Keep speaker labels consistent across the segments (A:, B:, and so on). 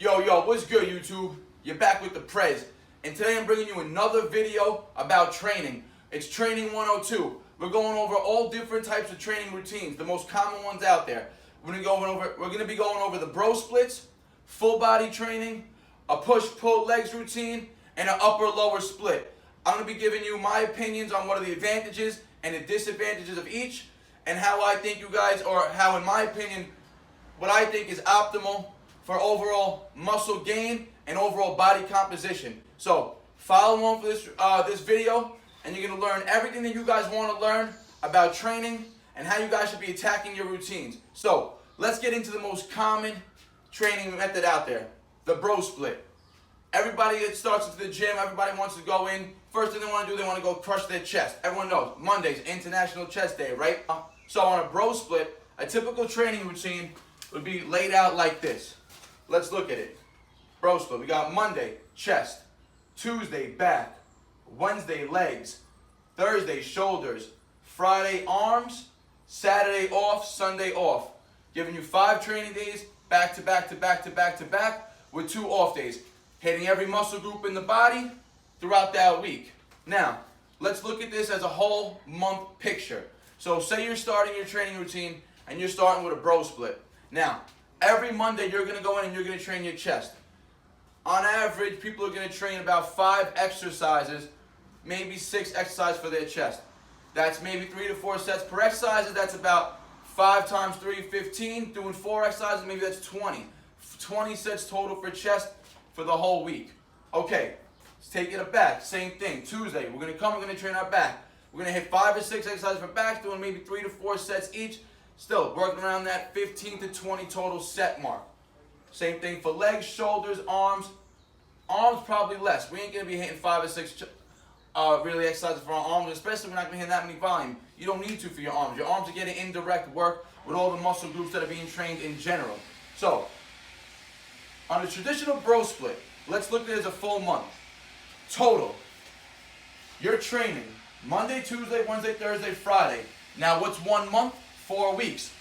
A: Yo, what's good, YouTube? You're back with the Prez, and today I'm bringing you another video about training. It's Training 102. We're going over all different types of training routines, the most common ones out there. We're going to be going over the bro splits, full body training, a push-pull legs routine, and an upper-lower split. I'm going to be giving you my opinions on what are the advantages and the disadvantages of each, and how I think you guys, or how in my opinion, what I think is optimal for overall muscle gain and overall body composition. So follow along for this video, and you're going to learn everything that you guys want to learn about training and how you guys should be attacking your routines. So let's get into the most common training method out there, the bro split. Everybody that starts into the gym, everybody wants to go in. First thing they want to do, they want to go crush their chest. Everyone knows Monday's International Chest Day, right? So on a bro split, a typical training routine would be laid out like this. Let's look at it. Bro split. We got Monday, chest. Tuesday, back. Wednesday, legs. Thursday, shoulders. Friday, arms. Saturday off, Sunday off. Giving you 5 training days, back to back to back to back to back, with 2 off days. Hitting every muscle group in the body throughout that week. Now, let's look at this as a whole month picture. So say you're starting your training routine and you're starting with a bro split. Now, every Monday you're going to go in and you're going to train your chest. On average, people are going to train about 5 exercises, maybe 6 exercises for their chest. That's maybe 3 to 4 sets per exercise. That's about 5 times 3, 15. Doing 4 exercises, maybe that's 20. 20 sets total for chest for the whole week. Okay, let's take it back. Same thing. Tuesday, we're going to train our back. We're going to hit 5 or 6 exercises for back, doing maybe 3 to 4 sets each. Still working around that 15 to 20 total set mark. Same thing for legs, shoulders, arms. Arms probably less. We ain't going to be hitting 5 or 6 really exercises for our arms, especially we're not going to hit that many volume. You don't need to for your arms. Your arms are getting indirect work with all the muscle groups that are being trained in general. So, on a traditional bro split, let's look at it as a full month. Total, you're training Monday, Tuesday, Wednesday, Thursday, Friday. Now what's 1 month? 4 weeks.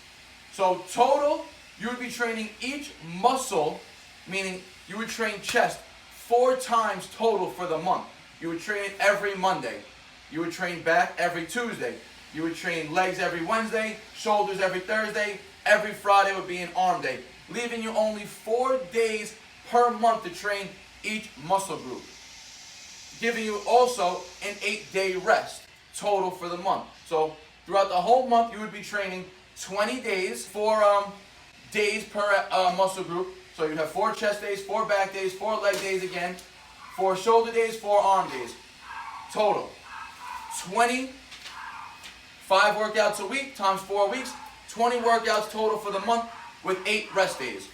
A: So total, you would be training each muscle, meaning you would train chest 4 times total for the month. You would train it every Monday. You would train back every Tuesday. You would train legs every Wednesday, shoulders every Thursday. Every Friday would be an arm day, leaving you only 4 days per month to train each muscle group, giving you also an 8-day rest total for the month. So throughout the whole month, you would be training 20 days, 4 days per muscle group. So you'd have 4 chest days, 4 back days, 4 leg days again, 4 shoulder days, 4 arm days. Total 25 workouts a week times 4 weeks, 20 workouts total for the month with 8 rest days.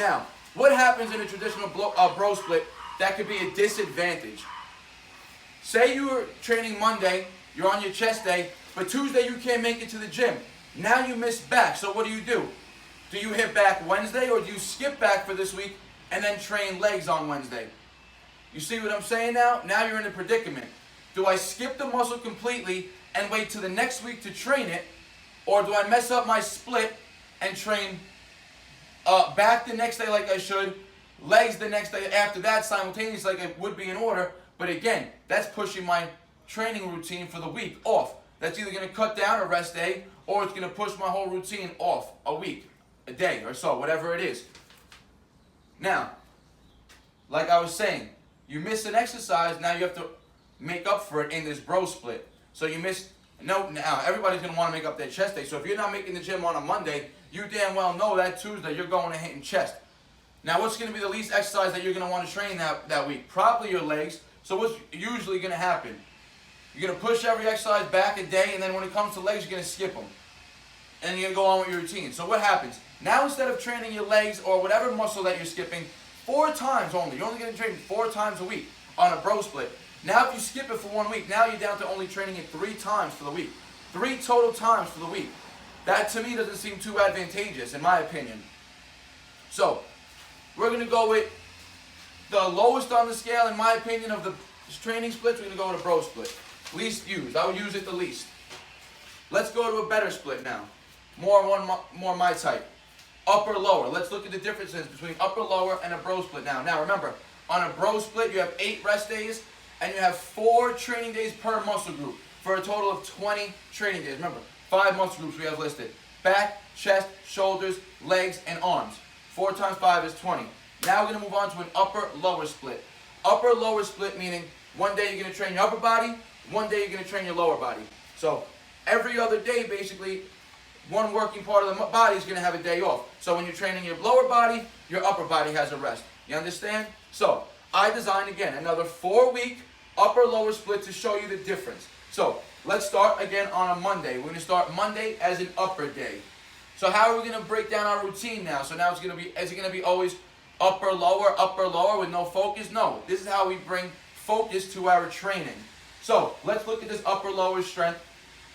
A: Now, what happens in a traditional bro split that could be a disadvantage? Say you were training Monday, you're on your chest day, but Tuesday you can't make it to the gym. Now you miss back, so what do? Do you hit back Wednesday, or do you skip back for this week and then train legs on Wednesday? You see what I'm saying now? Now you're in a predicament. Do I skip the muscle completely and wait till the next week to train it, or do I mess up my split and train back the next day like I should, legs the next day after that simultaneously like it would be in order? But again, that's pushing my training routine for the week off. That's either going to cut down a rest day, or it's going to push my whole routine off a week, a day or so, whatever it is. Now, like I was saying, you miss an exercise, now you have to make up for it in this bro split. So you miss, now everybody's going to want to make up their chest day. So if you're not making the gym on a Monday, you damn well know that Tuesday you're going to hitting chest. Now what's going to be the least exercise that you're going to want to train that week? Probably your legs. So what's usually going to happen? You're going to push every exercise back a day, and then when it comes to legs, you're going to skip them. And you're going to go on with your routine. So what happens? Now instead of training your legs or whatever muscle that you're skipping 4 times only, you're only going to train 4 times a week on a bro split. Now if you skip it for 1 week, now you're down to only training it 3 times for the week. 3 total times for the week. That to me doesn't seem too advantageous in my opinion. So we're going to go with the lowest on the scale in my opinion of the training splits. We're going to go with a bro split. Least used. I would use it the least. Let's go to a better split now. More my type. upper lower. Let's look at the differences between upper lower and a bro split now. Now remember, on a bro split you have 8 rest days and you have 4 training days per muscle group for a total of 20 training days. Remember, 5 muscle groups we have listed: back, chest, shoulders, legs, and arms. 4 times 5 is 20. Now we're going to move on to an upper lower split. Upper lower split meaning one day you're going to train your upper body, one day you're going to train your lower body. So every other day basically one working part of the body is going to have a day off. So when you're training your lower body, your upper body has a rest. You understand? So I designed again another 4-week upper lower split to show you the difference. So let's start again on a Monday. We're going to start Monday as an upper day. So how are we going to break down our routine now? So now it's going to be, is it going to be always upper lower with no focus? No, this is how we bring focus to our training. So let's look at this upper lower strength,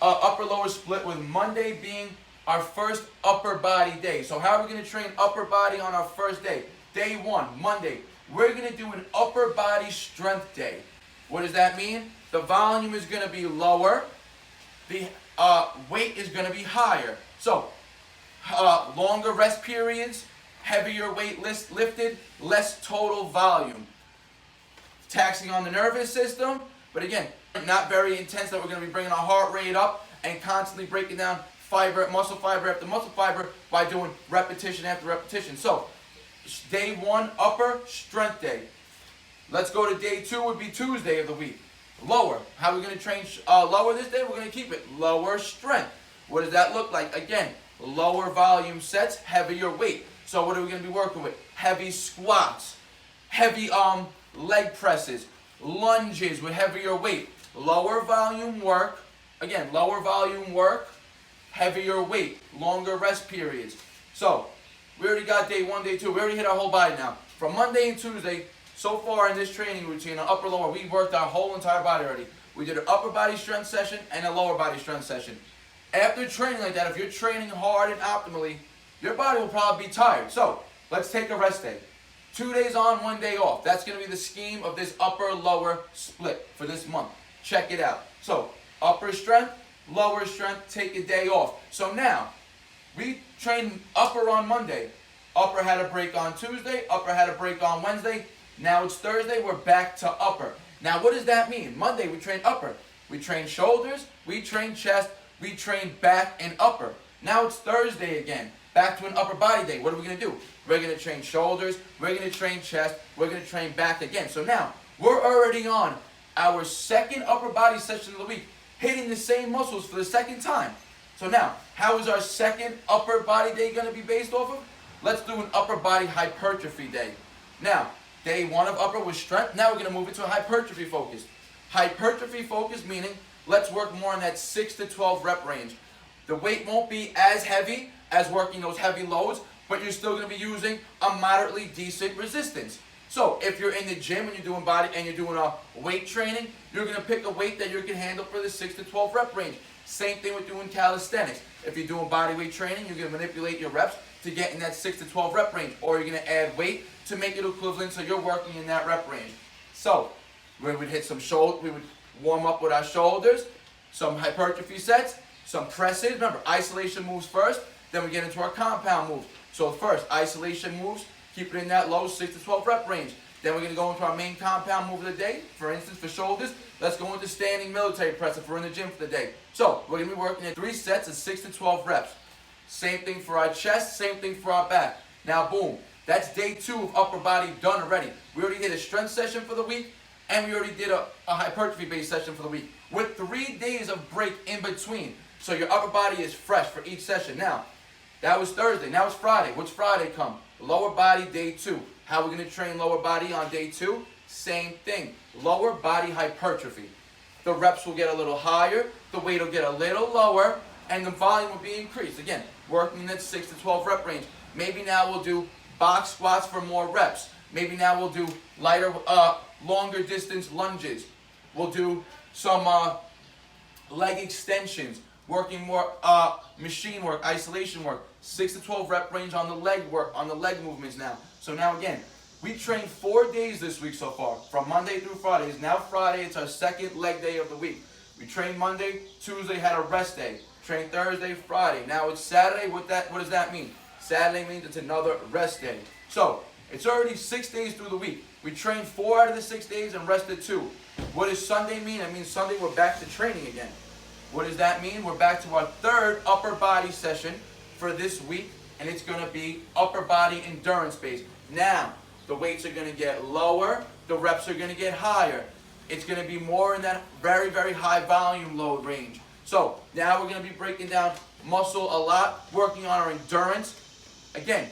A: upper lower split, with Monday being our first upper body day. So how are we going to train upper body on our first day? Day 1, Monday, we're going to do an upper body strength day. What does that mean? The volume is going to be lower, the weight is going to be higher. So longer rest periods, heavier weight lifted, less total volume. Taxing on the nervous system, but again, not very intense that we're going to be bringing our heart rate up and constantly breaking down muscle fiber after muscle fiber by doing repetition after repetition. So, day 1, upper strength day. Let's go to day 2, would be Tuesday of the week. Lower. How are we going to train lower this day? We're going to keep it lower strength. What does that look like? Again, lower volume sets, heavier weight. So what are we going to be working with? Heavy squats, heavy leg presses, lunges with heavier weight. Lower volume work, again, lower volume work, heavier weight, longer rest periods. So we already got day 1, day 2. We already hit our whole body now. From Monday and Tuesday, so far in this training routine, on upper lower, we worked our whole entire body already. We did an upper body strength session and a lower body strength session. After training like that, if you're training hard and optimally, your body will probably be tired. So let's take a rest day. 2 days on, 1 day off. That's going to be the scheme of this upper lower split for this month. Check it out. So upper strength, lower strength, take a day off. So now we train upper on Monday. Upper had a break on Tuesday. Upper had a break on Wednesday. Now it's Thursday. We're back to upper. Now what does that mean? Monday we train upper. We train shoulders. We train chest. We train back and upper. Now it's Thursday again. Back to an upper body day. What are we going to do? We're going to train shoulders. We're going to train chest. We're going to train back again. So now we're already on our second upper body session of the week, hitting the same muscles for the second time. So now, how is our second upper body day going to be based off of? Let's do an upper body hypertrophy day. Now, day 1 of upper was strength. Now we're going to move it to a hypertrophy focus. Hypertrophy focus meaning let's work more in that 6 to 12 rep range. The weight won't be as heavy as working those heavy loads, but you're still going to be using a moderately decent resistance. So if you're in the gym and you're doing body and you're doing a weight training, you're going to pick a weight that you can handle for the 6 to 12 rep range. Same thing with doing calisthenics. If you're doing body weight training, you're going to manipulate your reps to get in that 6 to 12 rep range, or you're going to add weight to make it equivalent so you're working in that rep range. So we would hit some shoulder, we would warm up with our shoulders, some hypertrophy sets, some presses. Remember, isolation moves first, then we get into our compound moves. So first, isolation moves, keep it in that low 6 to 12 rep range. Then we're going to go into our main compound move of the day. For instance, for shoulders, let's go into standing military press if we're in the gym for the day. So we're going to be working at 3 sets of 6 to 12 reps. Same thing for our chest, same thing for our back. Now boom, that's day 2 of upper body done already. We already did a strength session for the week, and we already did a hypertrophy based session for the week with 3 days of break in between. So your upper body is fresh for each session. Now, that was Thursday. Now it's Friday. What's Friday come? Lower body day 2. How are we going to train lower body on day 2? Same thing. Lower body hypertrophy. The reps will get a little higher, the weight will get a little lower, and the volume will be increased. Again, working in that 6 to 12 rep range. Maybe now we'll do box squats for more reps. Maybe now we'll do lighter, longer distance lunges. We'll do some leg extensions, working more machine work, isolation work. 6 to 12 rep range on the leg work, on the leg movements now. So now again, we trained 4 days this week so far, from Monday through Fridays. Now Friday, it's our second leg day of the week. We trained Monday, Tuesday had a rest day. Trained Thursday, Friday. Now it's Saturday. What does that mean? Saturday means it's another rest day. So, it's already 6 days through the week. We trained 4 out of the 6 days and rested 2. What does Sunday mean? It means Sunday we're back to training again. What does that mean? We're back to our 3rd upper body session for this week, and it's going to be upper body endurance based. Now, the weights are going to get lower, the reps are going to get higher. It's going to be more in that very, very high volume load range. So, now we're going to be breaking down muscle a lot, working on our endurance. Again,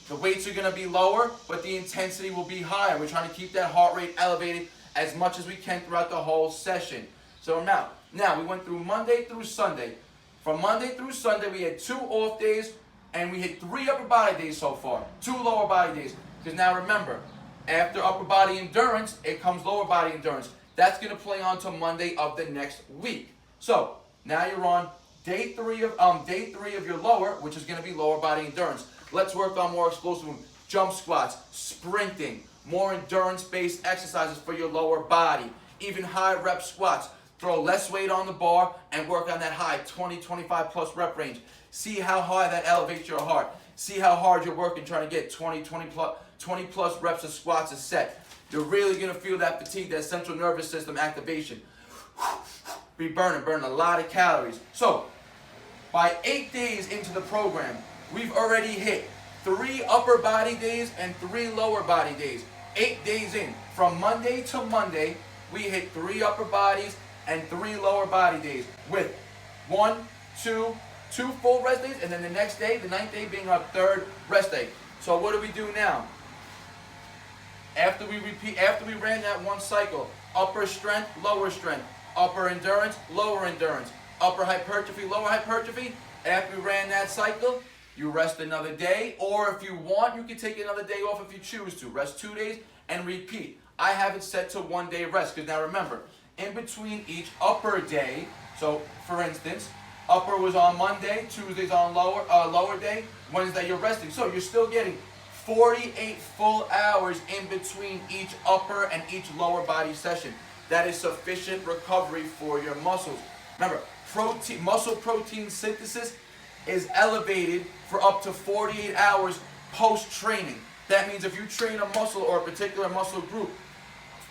A: the weights are going to be lower, but the intensity will be higher. We're trying to keep that heart rate elevated as much as we can throughout the whole session. So now we went through Monday through Sunday. From Monday through Sunday, we had 2 off days, and we had 3 upper body days so far. 2 lower body days. Because now remember, after upper body endurance, it comes lower body endurance. That's going to play on to Monday of the next week. So, now you're on day 3 of your lower, which is going to be lower body endurance. Let's work on more explosive jump squats, sprinting, more endurance-based exercises for your lower body, even high rep squats. Throw less weight on the bar and work on that high 20, 25 plus rep range. See how high that elevates your heart. See how hard you're working trying to get 20 plus reps of squats a set. You're really going to feel that fatigue, that central nervous system activation. Be burning a lot of calories. So, by 8 days into the program, we've already hit 3 upper body days and 3 lower body days. 8 days in. From Monday to Monday, we hit 3 upper bodies and 3 lower body days with 2 full rest days, and then the next day, the 9th day, being our 3rd rest day. So what do we do now? After we ran that 1 cycle, upper strength, lower strength, upper endurance, lower endurance, upper hypertrophy, lower hypertrophy. After we ran that cycle, you rest another day, or if you want, you can take another day off if you choose to. Rest 2 days and repeat. I have it set to 1 day rest, because now remember, in between each upper day, so for instance, upper was on Monday, Tuesday's on lower day, Wednesday you're resting. So you're still getting 48 full hours in between each upper and each lower body session. That is sufficient recovery for your muscles. Remember, muscle protein synthesis is elevated for up to 48 hours post-training. That means if you train a muscle or a particular muscle group,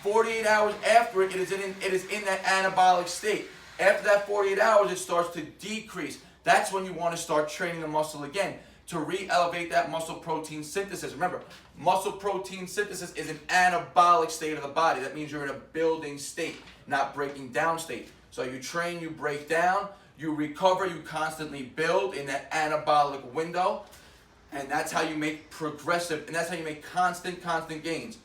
A: 48 hours after it is in that anabolic state. After that 48 hours, it starts to decrease. That's when you want to start training the muscle again to re-elevate that muscle protein synthesis. Remember, muscle protein synthesis is an anabolic state of the body. That means you're in a building state, not breaking down state. So you train, you break down, you recover, you constantly build in that anabolic window. And that's how you make progressive, and that's how you make constant gains.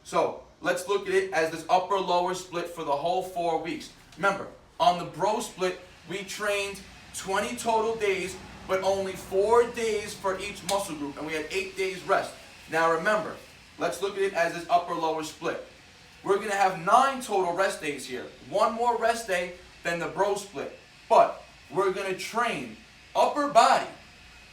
A: So let's look at it as this upper-lower split for the whole 4 weeks. Remember, on the bro split, we trained 20 total days, but only 4 days for each muscle group, and we had 8 days rest. Now remember, let's look at it as this upper-lower split. We're going to have 9 total rest days here. 1 more rest day than the bro split. But we're going to train upper body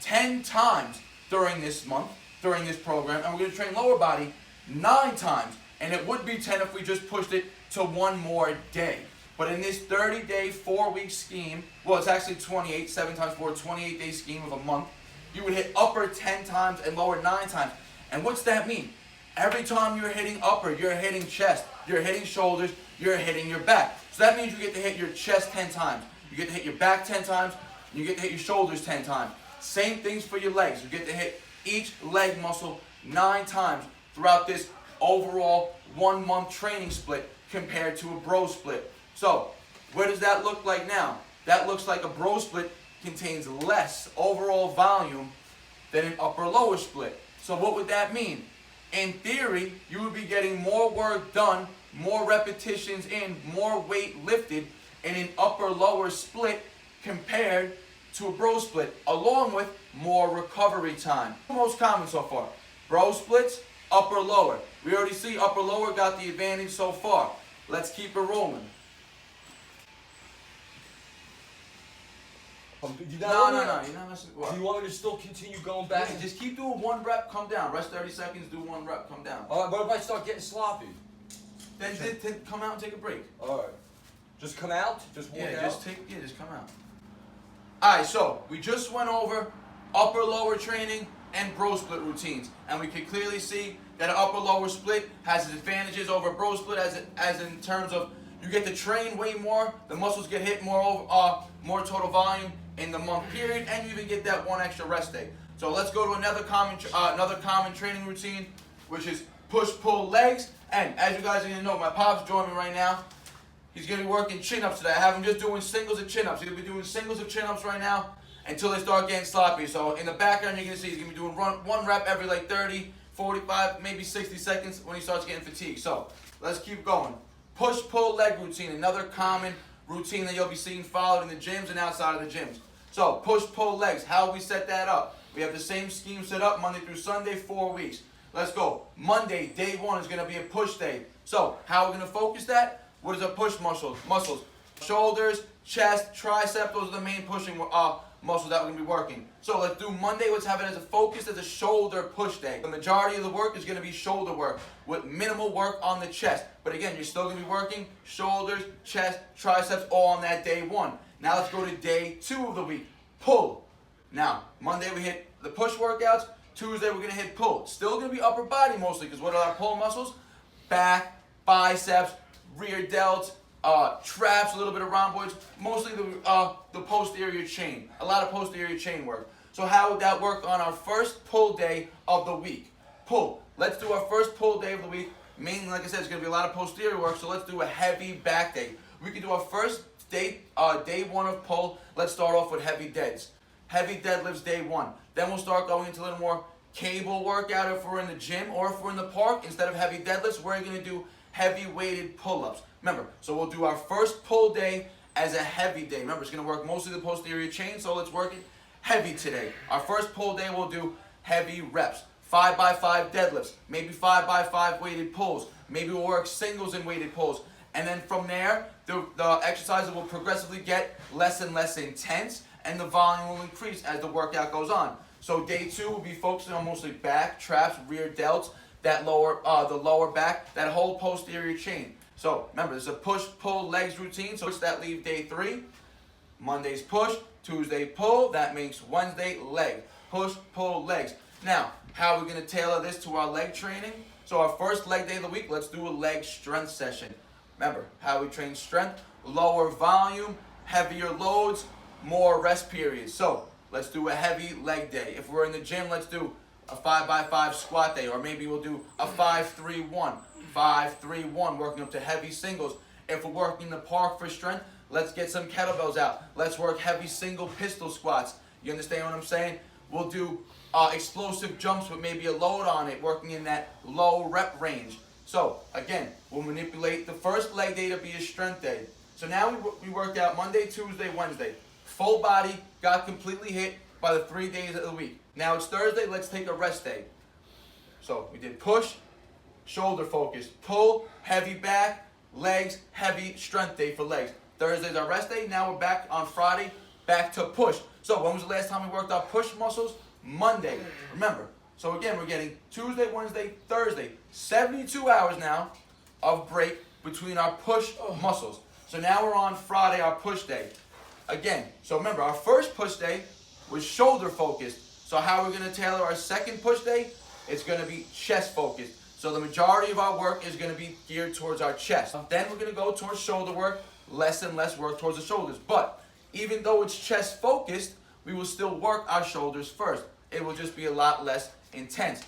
A: 10 times during this month, during this program, and we're going to train lower body 9 times. And it would be 10 if we just pushed it to 1 more day. But in this 30-day, 4-week scheme, well, it's actually 28, 7 times 4, 28-day scheme of a month, you would hit upper 10 times and lower 9 times. And what's that mean? Every time you're hitting upper, you're hitting chest, you're hitting shoulders, you're hitting your back. So that means you get to hit your chest 10 times. You get to hit your back 10 times, and you get to hit your shoulders 10 times. Same things for your legs. You get to hit each leg muscle 9 times throughout this overall 1-month training split compared to a bro split. So, what does that look like now? That looks like a bro split contains less overall volume than an upper-lower split. So what would that mean? In theory, you would be getting more work done, more repetitions in, more weight lifted in an upper-lower split compared to a bro split, along with more recovery time. Most common so far. Bro splits, upper-lower. We already see upper-lower got the advantage so far. Let's keep it rolling. No, you're not messing.
B: Do you want me to still continue going back?
A: Yeah, just keep doing 1 rep, come down. Rest 30 seconds, do 1 rep, come down.
B: All right, but if I start getting sloppy?
A: Then come out and take a break.
B: All right. Just come out? Just walk out?
A: Just come out. Alright, so we just went over upper lower training and bro split routines. And we can clearly see that an upper lower split has its advantages over bro split as in terms of you get to train way more, the muscles get hit more total volume in the month period, and you even get that one extra rest day. So let's go to another common training routine, which is push-pull legs. And as you guys are gonna know, my pop's joining me right now. He's gonna be working chin-ups today. I have him just doing singles of chin-ups. He's gonna be doing singles of chin-ups right now until they start getting sloppy. So in the background, you're gonna see he's gonna be doing one rep every like 30, 45, maybe 60 seconds when he starts getting fatigued. So let's keep going. Push-pull leg routine, another common routine that you'll be seeing followed in the gyms and outside of the gyms. So push-pull legs, how we set that up? We have the same scheme set up Monday through Sunday, 4 weeks. Let's go. Monday, day 1 is going to be a push day. So how we're going to focus that? What is our push muscles? Shoulders, chest, tricep, those are the main pushing muscles that we're going to be working. So let's do Monday, let's have it as a focus as a shoulder push day. The majority of the work is going to be shoulder work with minimal work on the chest. But again, you're still going to be working shoulders, chest, triceps all on that day 1. Now let's go to day 2 of the week, pull. Now, Monday we hit the push workouts, Tuesday we're going to hit pull. Still going to be upper body mostly, because what are our pull muscles? Back, biceps, rear delts, traps, a little bit of rhomboids, mostly the posterior chain. A lot of posterior chain work. So how would that work on our first pull day of the week? Pull. Let's do our first pull day of the week. Mainly, like I said, it's going to be a lot of posterior work, so let's do a heavy back day. We can do our first day 1 of pull. Let's start off with heavy deads. Heavy deadlifts day 1. Then we'll start going into a little more cable workout if we're in the gym, or if we're in the park, instead of heavy deadlifts, we're going to do heavy weighted pull-ups. Remember, so we'll do our first pull day as a heavy day. Remember, it's going to work mostly the posterior chain, so let's work it heavy today. Our first pull day, we'll do heavy reps. 5x5 deadlifts, maybe 5x5 weighted pulls. Maybe we'll work singles and weighted pulls. And then from there, the exercises will progressively get less and less intense, and the volume will increase as the workout goes on. So day 2 will be focusing on mostly back, traps, rear delts, that the lower back, that whole posterior chain. So remember, this is a push-pull legs routine. So that leave day 3. Monday's push, Tuesday pull. That makes Wednesday leg. Push, pull, legs. Now, how are we going to tailor this to our leg training? So our first leg day of the week, let's do a leg strength session. Remember, how we train strength, lower volume, heavier loads, more rest periods. So let's do a heavy leg day. If we're in the gym, let's do a 5x5 squat day, or maybe we'll do a 5-3-1. 5-3-1, working up to heavy singles. If we're working in the park for strength, let's get some kettlebells out. Let's work heavy single pistol squats. You understand what I'm saying? We'll do explosive jumps with maybe a load on it, working in that low rep range. So again, we'll manipulate the first leg day to be a strength day. So now we worked out Monday, Tuesday, Wednesday. Full body, got completely hit by the 3 days of the week. Now it's Thursday, let's take a rest day. So we did push, shoulder focus, pull, heavy back, legs, heavy strength day for legs. Thursday's our rest day. Now we're back on Friday, back to push. So when was the last time we worked our push muscles? Monday. Remember. So again, we're getting Tuesday, Wednesday, Thursday. 72 hours now of break between our push muscles. So now we're on Friday, our push day. Again, so remember, our first push day was shoulder focused. So how we're going to tailor our second push day? It's going to be chest focused. So the majority of our work is going to be geared towards our chest. Then we're going to go towards shoulder work, less and less work towards the shoulders. But even though it's chest focused, we will still work our shoulders first. It will just be a lot less intense.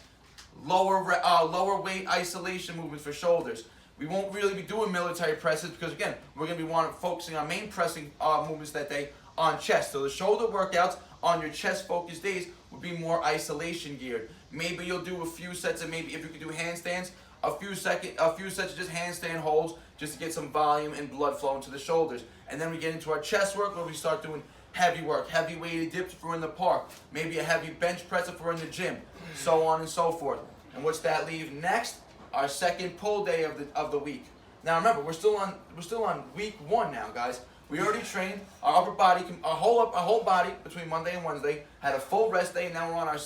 A: Lower weight isolation movements for shoulders. We won't really be doing military presses because, again, we're going to be focusing on main pressing movements that day on chest. So the shoulder workouts on your chest focused days would be more isolation geared. Maybe you'll do a few sets of, maybe if you could do handstands, a few sets of just handstand holds just to get some volume and blood flow into the shoulders. And then we get into our chest work where we start doing heavy work, heavy weighted dips if we're in the park, maybe a heavy bench press if we're in the gym, so on and so forth. And what's that leave next? Our second pull day of the week. Now remember, we're still on week 1 now, guys. We already trained our upper body, our whole body between Monday and Wednesday, had a full rest day, and now we're on our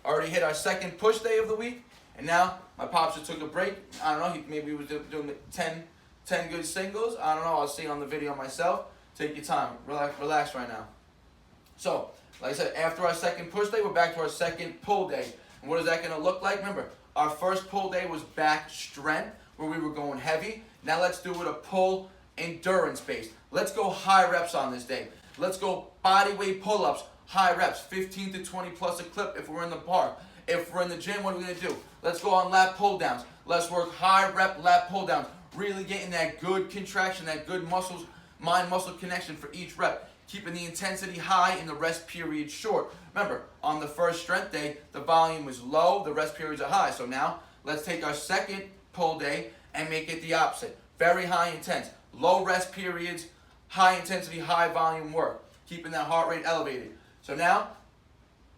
A: already hit our second push day of the week, and now my pops just took a break. I don't know, maybe he was doing 10 good singles. I don't know, I'll see on the video myself. Take your time, relax right now. So Like I said, after our second push day, we're back to our second pull day. And what is that going to look like? Remember, our first pull day was back strength, where we were going heavy. Now let's do it a pull endurance based. Let's go high reps on this day. Let's go body weight pull-ups, high reps, 15 to 20 plus a clip if we're in the park. If we're in the gym, what are we going to do? Let's go on lat pull downs. Let's work high rep lat pull downs. Really getting that good contraction, that good muscles, mind-muscle connection for each rep. Keeping the intensity high and the rest period short. Remember, on the first strength day, the volume was low, the rest periods are high. So now, let's take our second pull day and make it the opposite. Very high intense, low rest periods, high intensity, high volume work. Keeping that heart rate elevated. So now,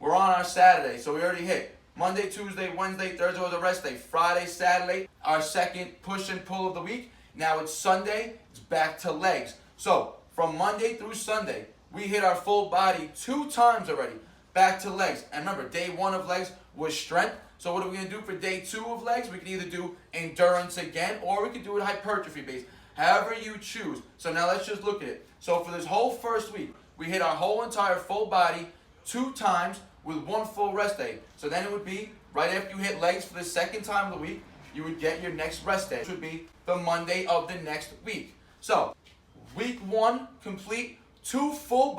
A: we're on our Saturday, so we already hit Monday, Tuesday, Wednesday, Thursday was a rest day. Friday, Saturday, our second push and pull of the week. Now it's Sunday, it's back to legs. So, from Monday through Sunday, we hit our full body 2 times already. Back to legs. And remember, day 1 of legs was strength. So what are we going to do for day 2 of legs? We can either do endurance again, or we can do it hypertrophy based. However you choose. So now let's just look at it. So for this whole first week, we hit our whole entire full body 2 times with 1 full rest day. So then it would be, right after you hit legs for the second time of the week, you would get your next rest day, which would be the Monday of the next week. So, week 1 complete, 2 full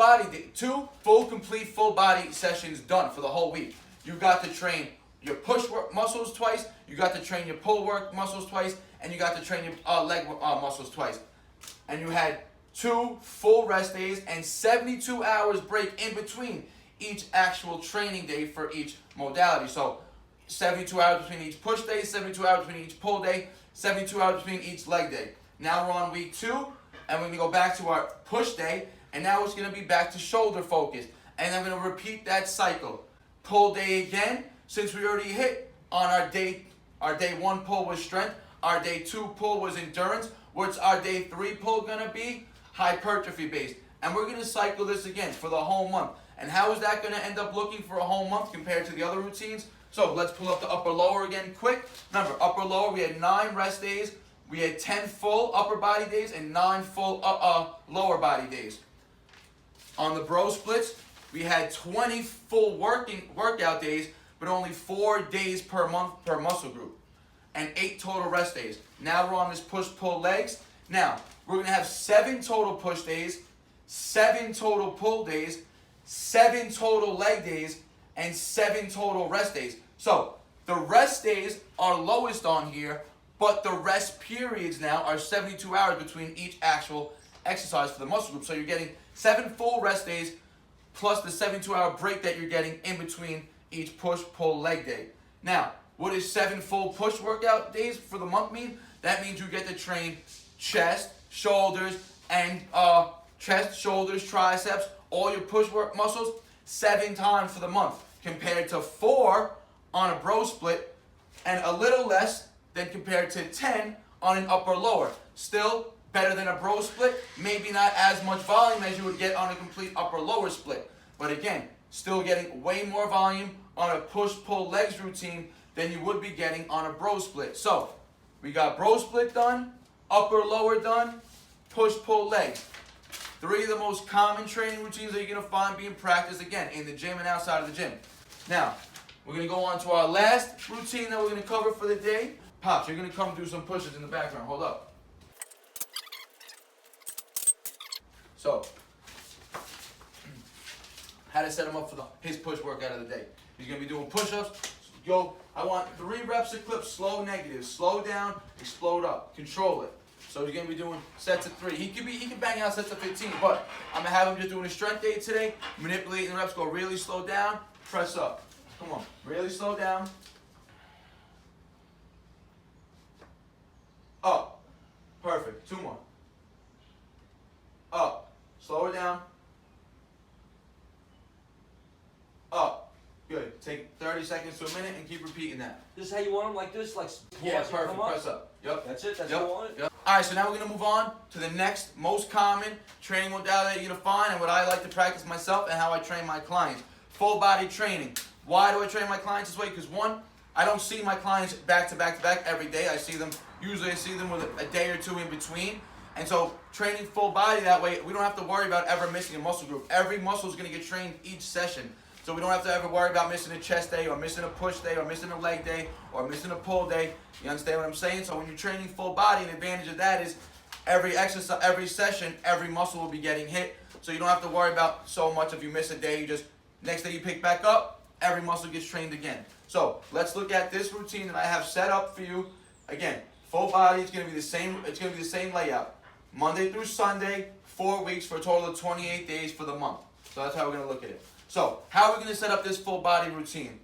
A: complete full body sessions done for the whole week. You got to train your push work muscles twice, you got to train your pull work muscles twice, and you got to train your leg muscles twice. And you had 2 full rest days and 72 hours break in between each actual training day for each modality. So 72 hours between each push day, 72 hours between each pull day, 72 hours between each leg day. Now we're on week 2, and we're going to go back to our push day, and now it's going to be back to shoulder focus. And I'm going to repeat that cycle. Pull day again, since we already hit on our day 1 pull was strength, our day 2 pull was endurance. What's our day 3 pull going to be? Hypertrophy based. And we're going to cycle this again for the whole month. And how is that going to end up looking for a whole month compared to the other routines? So let's pull up the upper lower again quick. Remember, upper lower, we had 9 rest days. We had 10 full upper body days and 9 full lower body days. On the bro splits, we had 20 full workout days, but only 4 days per month per muscle group. And 8 total rest days. Now we're on this push-pull legs. Now, we're going to have 7 total push days, 7 total pull days, 7 total leg days, and 7 total rest days. So, the rest days are lowest on here, but the rest periods now are 72 hours between each actual exercise for the muscle group. So you're getting 7 full rest days plus the 72-hour break that you're getting in between each push-pull leg day. Now, what does 7 full push workout days for the month mean? That means you get to train chest, shoulders, and chest, shoulders, triceps, all your push work muscles 7 times for the month, compared to 4 on a bro split and a little less than compared to 10 on an upper lower. Still better than a bro split, maybe not as much volume as you would get on a complete upper lower split. But again, still getting way more volume on a push-pull legs routine than you would be getting on a bro split. So, we got bro split done, upper lower done, push-pull legs. 3 of the most common training routines that you're going to find being practiced, again, in the gym and outside of the gym. Now, we're going to go on to our last routine that we're going to cover for the day. Pops, you're going to come do some push-ups in the background. Hold up. So, how to set him up for his push workout of the day. He's going to be doing push-ups. Yo, I want 3 reps a clip, slow negative, slow down, explode up, control it. So he's gonna be doing sets of 3. He can bang out sets of 15, but I'm gonna have him just doing a strength day today, manipulating the reps, go really slow down, press up. Come on, really slow down. Up. Perfect. 2 more. Up. Slow it down. Up. Good. Take 30 seconds to a minute and keep repeating that.
B: This is how you want them, like this? Like,
A: Yeah, perfect. Press up. Yep.
B: That's it? That's
A: Yep.
B: what you want it?
A: Yep. Alright, so now we're going to move on to the next most common training modality you're going to find and what I like to practice myself and how I train my clients. Full body training. Why do I train my clients this way? Because 1, I don't see my clients back to back to back every day. Usually I see them with a day or 2 in between. And so training full body that way, we don't have to worry about ever missing a muscle group. Every muscle is going to get trained each session. So we don't have to ever worry about missing a chest day or missing a push day or missing a leg day or missing a pull day. You understand what I'm saying? So when you're training full body, an advantage of that is every exercise, every session, every muscle will be getting hit. So you don't have to worry about so much if you miss a day. You just, next day you pick back up, every muscle gets trained again. So let's look at this routine that I have set up for you. Again, full body, it's going to be the same, it's going to be the same layout. Monday through Sunday, 4 weeks for a total of 28 days for the month. So that's how we're going to look at it. So how are we going to set up this full body routine?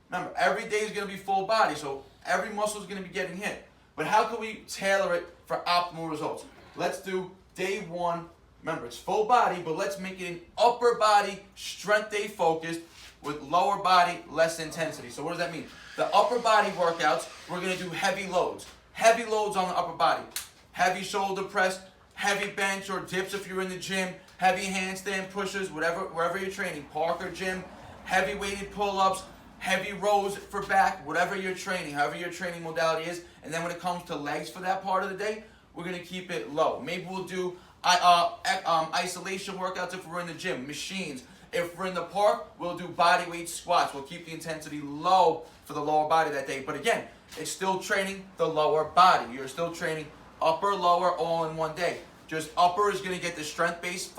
A: Remember, every day is going to be full body, so every muscle is going to be getting hit. But how can we tailor it for optimal results? Let's do day 1. Remember, it's full body, but let's make it an upper body strength day focused with lower body, less intensity. So what does that mean? The upper body workouts, we're going to do heavy loads. Heavy loads on the upper body. Heavy shoulder press, heavy bench or dips if you're in the gym, heavy handstand pushers, wherever you're training, park or gym, heavy weighted pull-ups, heavy rows for back, whatever you're training, however your training modality is. And then when it comes to legs for that part of the day, we're going to keep it low. Maybe we'll do isolation workouts if we're in the gym, machines. If we're in the park, we'll do body weight squats. We'll keep the intensity low for the lower body that day. But again, it's still training the lower body. You're still training upper, lower, all in one day. Just upper is going to get the strength-based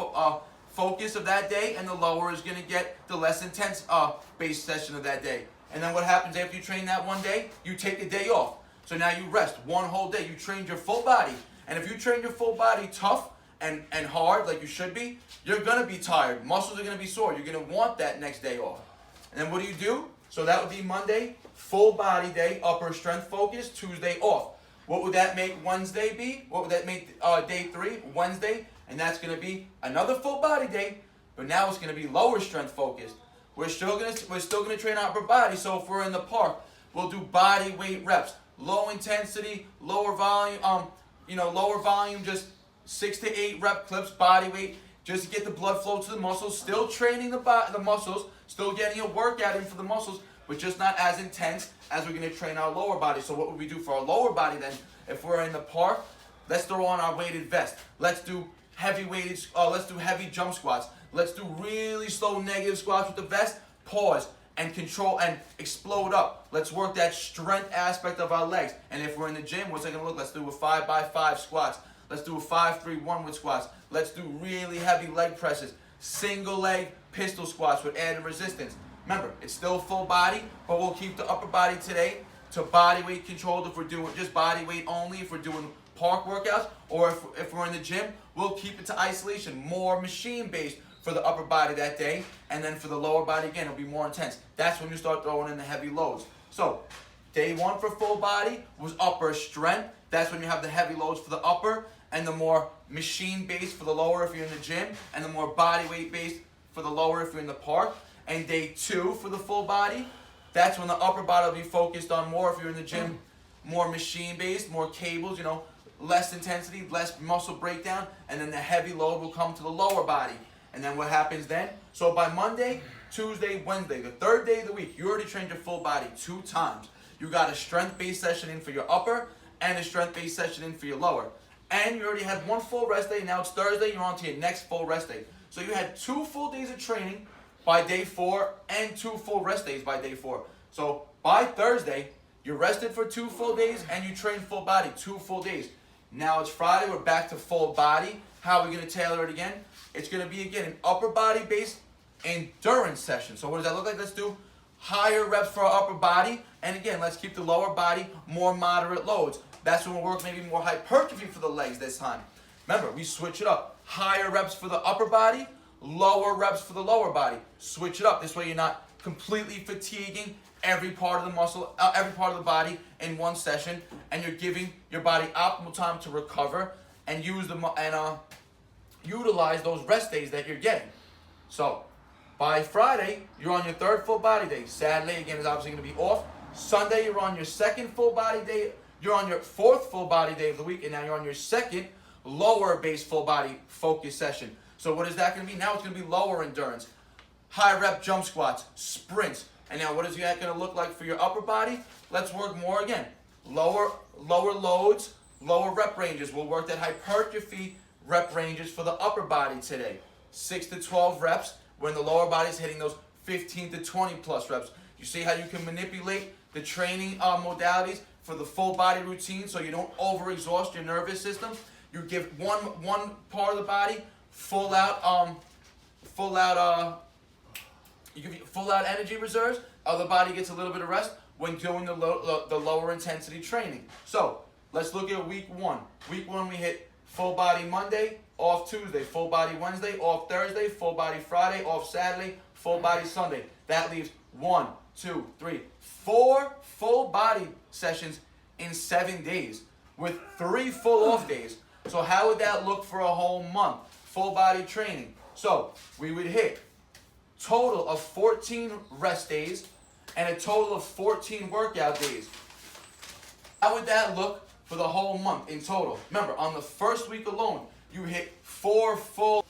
A: focus of that day, and the lower is going to get the less intense based session of that day. And then what happens after you train that one day? You take a day off. So now you rest one whole day. You trained your full body. And if you train your full body tough and hard like you should be, you're going to be tired. Muscles are going to be sore. You're going to want that next day off. And then what do? So that would be Monday, full body day, upper strength focus, Tuesday off. What would that make Wednesday be? What would that make day 3, Wednesday? And that's going to be another full body day, but now it's going to be lower strength focused. We're still going to train our upper body. So if we're in the park, we'll do body weight reps, low intensity, lower volume. Lower volume, just 6 to 8 rep clips, body weight, just to get the blood flow to the muscles. Still training the muscles, still getting a workout in for the muscles, but just not as intense as we're going to train our lower body. So what would we do for our lower body then? If we're in the park, let's throw on our weighted vest. Let's do heavy jump squats. Let's do really slow negative squats with the vest. Pause and control and explode up. Let's work that strength aspect of our legs. And if we're in the gym, what's it going to look? Let's do a 5x5 squats. Let's do a 5-3-1 with squats. Let's do really heavy leg presses. Single leg pistol squats with added resistance. Remember, it's still full body, but we'll keep the upper body today to body weight controlled if we're doing just body weight only, if we're doing park workouts, or if we're in the gym, we'll keep it to isolation, more machine-based for the upper body that day, and then for the lower body, again, it'll be more intense. That's when you start throwing in the heavy loads. So, day 1 for full body was upper strength. That's when you have the heavy loads for the upper, and the more machine-based for the lower if you're in the gym, and the more body weight-based for the lower if you're in the park. And day 2 for the full body, that's when the upper body will be focused on more if you're in the gym, more machine-based, more cables, less intensity, less muscle breakdown, and then the heavy load will come to the lower body. And then what happens then? So by Monday, Tuesday, Wednesday, the 3rd day of the week, you already trained your full body 2 times. You got a strength-based session in for your upper and a strength-based session in for your lower. And you already had 1 full rest day. Now it's Thursday, you're on to your next full rest day. So you had 2 full days of training by day 4 and 2 full rest days by day 4. So by Thursday, you rested for 2 full days and you trained full body 2 full days. Now it's Friday, we're back to full body. How are we going to tailor it again? It's going to be, again, an upper body based endurance session. So what does that look like? Let's do higher reps for our upper body. And again, let's keep the lower body more moderate loads. That's when we'll work maybe more hypertrophy for the legs this time. Remember, we switch it up. Higher reps for the upper body, lower reps for the lower body. Switch it up. This way you're not completely fatiguing every part of the muscle, every part of the body in one session, and you're giving your body optimal time to recover and utilize those rest days that you're getting. So by Friday, you're on your 3rd full body day. Saturday, again, is obviously going to be off. Sunday, you're on your 2nd full body day. You're on your 4th full body day of the week, and now you're on your 2nd lower base full body focus session. So what is that going to be? Now it's going to be lower endurance. High rep jump squats, sprints. And now what is that going to look like for your upper body? Let's work more again. Lower loads, lower rep ranges. We'll work that hypertrophy rep ranges for the upper body today. 6 to 12 reps when the lower body's hitting those 15 to 20 plus reps. You see how you can manipulate the training modalities for the full body routine so you don't overexhaust your nervous system. You give one part of the body full out you give full out energy reserves. Other body gets a little bit of rest when doing the lower intensity training. So let's look at week 1. Week 1 we hit full body Monday, off Tuesday, full body Wednesday, off Thursday, full body Friday, off Saturday, full body Sunday. That leaves 1, 2, 3, 4 full body sessions in 7 days with 3 full off days. So how would that look for a whole month? Full body training. So we would hit total of 14 rest days and a total of 14 workout days. How would that look for the whole month in total? Remember, on the first week alone, you hit 4 full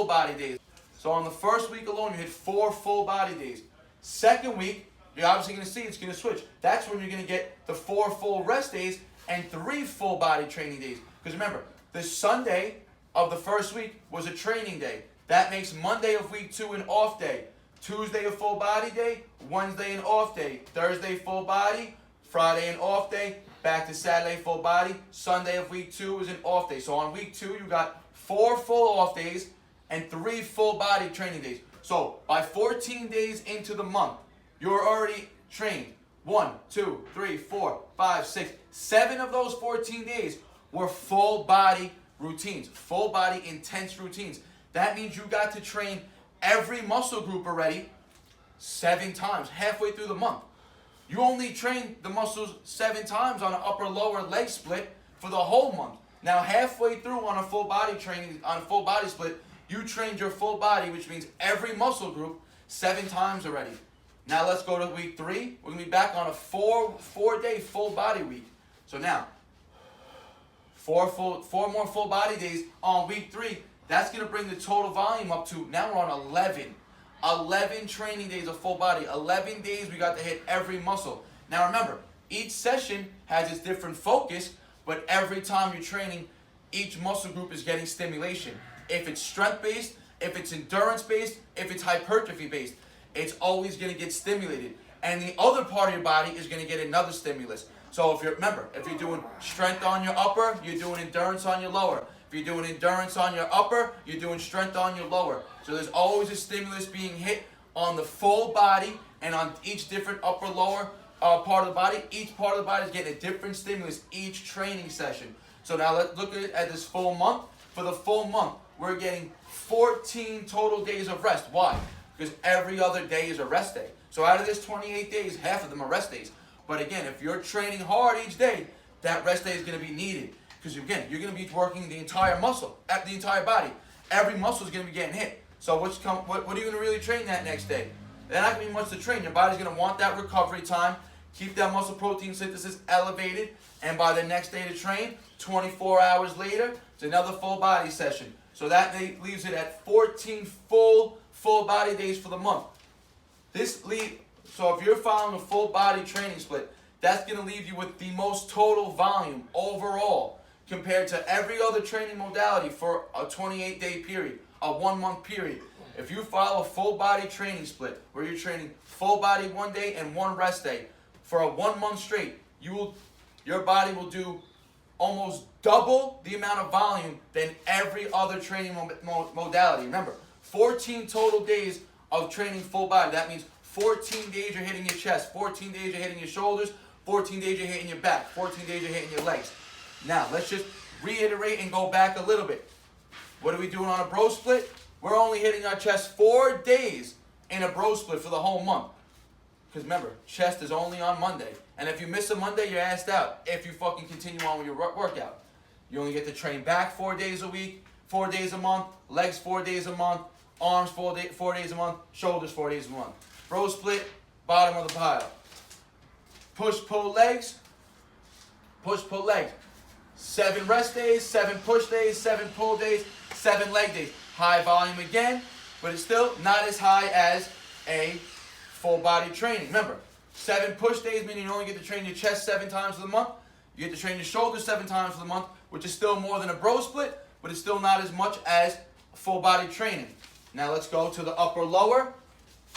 A: body days. So on the first week alone, you hit 4 full body days. Second week, you're obviously going to see it's going to switch. That's when you're going to get the 4 full rest days and 3 full body training days. Because remember, the Sunday of the first week was a training day. That makes Monday of week 2 an off day. Tuesday a full body day, Wednesday an off day, Thursday full body, Friday an off day, back to Saturday full body, Sunday of week 2 is an off day. So on week 2 you got 4 full off days and 3 full body training days. So by 14 days into the month, you're already trained. 1, 2, 3, 4, 5, 6, 7 of those 14 days were full body routines, full body intense routines. That means you got to train every muscle group already 7 times, halfway through the month. You only train the muscles 7 times on an upper lower leg split for the whole month. Now halfway through on a full body training, on a full body split, you trained your full body, which means every muscle group 7 times already. Now let's go to week 3. We're gonna be back on a 4-day full body week. So now, 4 more full body days on week 3. That's going to bring the total volume up to, now we're on 11. 11 training days of full body. 11 days we got to hit every muscle. Now remember, each session has its different focus, but every time you're training, each muscle group is getting stimulation. If it's strength-based, if it's endurance-based, if it's hypertrophy-based, it's always going to get stimulated. And the other part of your body is going to get another stimulus. So if you're doing strength on your upper, you're doing endurance on your lower. If you're doing endurance on your upper, you're doing strength on your lower. So there's always a stimulus being hit on the full body and on each different upper, lower part of the body. Each part of the body is getting a different stimulus each training session. So now let's look at this full month. For the full month, we're getting 14 total days of rest. Why? Because every other day is a rest day. So out of this 28 days, half of them are rest days. But again, if you're training hard each day, that rest day is going to be needed. Because again, you're going to be working the entire muscle, the entire body. Every muscle is going to be getting hit. So what are you going to really train that next day? There's not going to be much to train. Your body's going to want that recovery time, keep that muscle protein synthesis elevated, and by the next day to train, 24 hours later, it's another full body session. So that leaves it at 14 full body days for the month. So if you're following a full body training split, that's going to leave you with the most total volume overall compared to every other training modality for a 28-day period, a 1-month period. If you follow a full body training split where you're training full body 1 day and 1 rest day for a 1 month straight, your body will do almost double the amount of volume than every other training modality. Remember, 14 total days of training full body. That means 14 days you're hitting your chest, 14 days you're hitting your shoulders, 14 days you're hitting your back, 14 days you're hitting your legs. Now, let's just reiterate and go back a little bit. What are we doing on a bro split? We're only hitting our chest 4 days in a bro split for the whole month. Because remember, chest is only on Monday. And if you miss a Monday, you're asked out if you fucking continue on with your workout. You only get to train back 4 days a week, 4 days a month, legs 4 days a month, arms 4 days a month, shoulders 4 days a month. Bro split, bottom of the pile. Push-pull legs, push-pull legs. 7 rest days, 7 push days, 7 pull days, 7 leg days. High volume again, but it's still not as high as a full body training. Remember, 7 push days meaning you only get to train your chest 7 times a month. You get to train your shoulders 7 times for the month, which is still more than a bro split, but it's still not as much as full body training. Now let's go to the upper lower.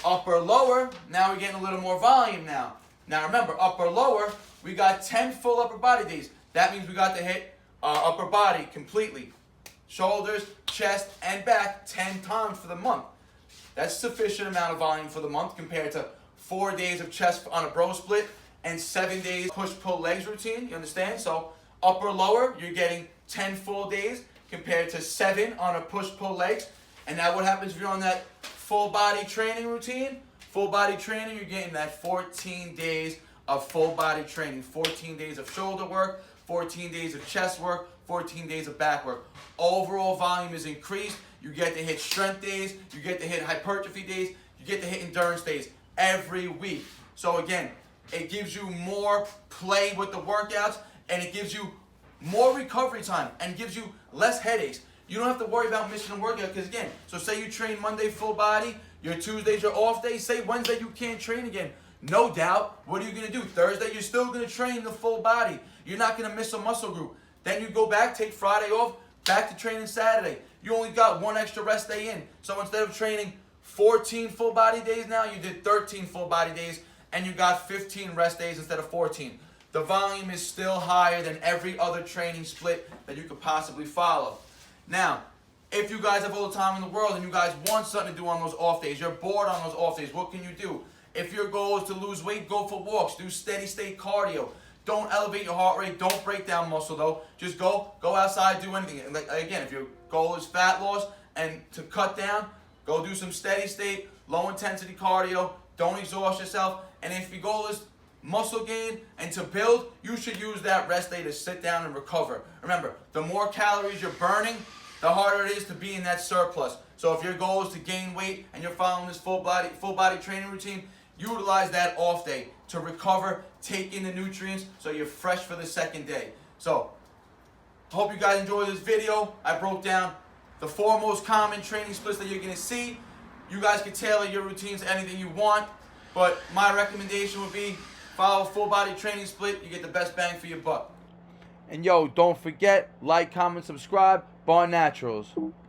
A: Upper lower, now we're getting a little more volume now. Now remember, upper lower, we got 10 full upper body days. That means we got to hit our upper body completely. Shoulders, chest, and back 10 times for the month. That's sufficient amount of volume for the month compared to 4 days of chest on a bro split and 7 days push-pull legs routine, you understand? So upper lower, you're getting 10 full days compared to 7 on a push-pull legs. And now what happens if you're on that full body training routine? Full body training, you're getting that 14 days of full body training. 14 days of shoulder work, 14 days of chest work, 14 days of back work. Overall volume is increased. You get to hit strength days, you get to hit hypertrophy days, you get to hit endurance days every week. So again, it gives you more play with the workouts, and it gives you more recovery time and gives you less headaches. You don't have to worry about missing a workout because again, so say you train Monday full body, your Tuesday's your off day, say Wednesday you can't train again. No doubt, what are you going to do? Thursday you're still going to train the full body. You're not going to miss a muscle group. Then you go back, take Friday off, back to training Saturday. You only got 1 extra rest day in. So instead of training 14 full body days now, you did 13 full body days and you got 15 rest days instead of 14. The volume is still higher than every other training split that you could possibly follow. Now, if you guys have all the time in the world and you guys want something to do on those off days, you're bored on those off days, what can you do? If your goal is to lose weight, go for walks, do steady state cardio. Don't elevate your heart rate, don't break down muscle though. Just go outside, do anything. Like, again, if your goal is fat loss and to cut down, go do some steady state, low intensity cardio. Don't exhaust yourself. And if your goal is muscle gain and to build, you should use that rest day to sit down and recover. Remember, the more calories you're burning, the harder it is to be in that surplus. So if your goal is to gain weight and you're following this full body training routine, utilize that off day to recover, take in the nutrients so you're fresh for the second day. So, hope you guys enjoyed this video. I broke down the 4 most common training splits that you're going to see. You guys can tailor your routines to anything you want, but my recommendation would be follow a full body training split. You get the best bang for your buck. And yo, don't forget, like, comment, subscribe, Barn Naturals.